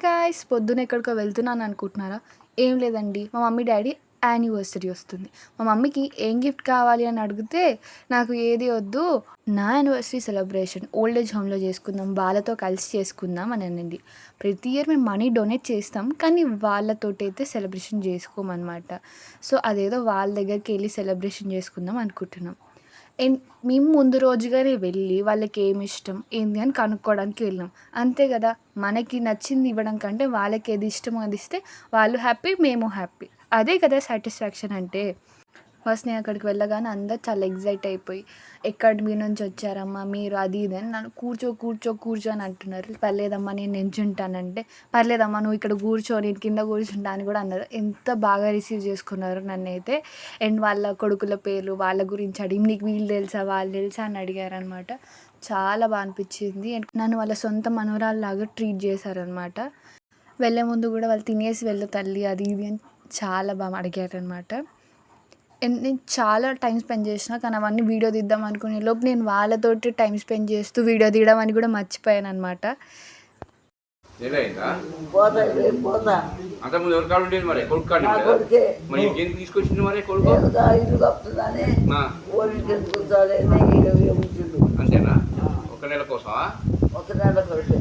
Guys పొద్దున ఎక్కడికో వెళ్తున్నాను అనుకుంటున్నారా? ఏం లేదండి. మా మమ్మీ, డ్యాడీ యానివర్సరీ వస్తుంది. మా మమ్మీకి ఏం గిఫ్ట్ కావాలి అని అడిగితే, నాకు ఏది వద్దు, నా యానివర్సరీ సెలబ్రేషన్ ఓల్డ్ ఏజ్ హోమ్‌లో చేసుకుందాం, వాళ్ళతో కలిసి చేసుకుందాం అని అనింది. ప్రతి ఇయర్ మేము మనీ డొనేట్ చేస్తాం. కానీ వాళ్ళతోటైతే సెలబ్రేషన్ చేసుకోమనమాట. సో, అదేదో వాళ్ళ దగ్గరికెళ్ళి సెలబ్రేషన్ చేసుకుందాం అనుకుంటున్నాం. అండ్ మేము ముందు రోజుగానే వెళ్ళి వాళ్ళకేమిష్టం, ఏంది అని కనుక్కోవడానికి వెళ్ళాం. అంతే గదా! మనకి నచ్చింది ఇవ్వడం కంటే వాళ్ళకేది ఇష్టమో అది ఇస్తే వాళ్ళు హ్యాపీ, మేము హ్యాపీ. అదే కదా సాటిస్ఫాక్షన్ అంటే. ఫస్ట్ నేను అక్కడికి వెళ్ళగానే అందరూ చాలా ఎక్సైట్ అయిపోయి, "ఎక్కడి మీ నుంచి వచ్చారమ్మా మీరు?" అది ఇది అని నన్ను కూర్చో, కూర్చో, కూర్చో అని అంటున్నారు. "పర్లేదమ్మా నేను నించుంటానంటే", "పర్లేదమ్మా నువ్వు ఇక్కడ కూర్చో నేను కింద కూర్చుంటా" అని కూడా అన్నారు. ఎంత బాగా రిసీవ్ చేసుకున్నారు నన్నైతే. అండ్ వాళ్ళ కొడుకుల పేర్లు, వాళ్ళ గురించి అడిగి, "నీకు వీళ్ళు తెలుసా, వాళ్ళు తెలుసా" అని అడిగారనమాట. చాలా బా అనిపించింది. అండ్ నన్ను వాళ్ళ సొంత మనవరాల్లాగా ట్రీట్ చేశారనమాట. వెళ్ళే ముందు కూడా వాళ్ళు "తినేసి వెళ్ళు తల్లి" అది ఇది అని చాలా బా అడిగారనమాట. అండ్ నేను చాలా టైం స్పెండ్ చేసినా, కానీ అవన్నీ వీడియో తీద్దాం అనుకునే లోపు నేను వాళ్ళతోటి టైం స్పెండ్ చేస్తూ వీడియో తీయడం అని కూడా మర్చిపోయాననమాట. పోతా అంతకుముందు ఎవరి కాడు ఉండేది మరి కొడుకు కాడు నా కొడుకే మరి ఇంకేం తీసుకొచ్చింది మరి కొడుకు ఏదో ఇల్లు కప్పుతుందని ఊరికి కూర్చోలే ఉంచిండు అంతేనా ఒక నెల కోసమా ఒక నెల కొడుకు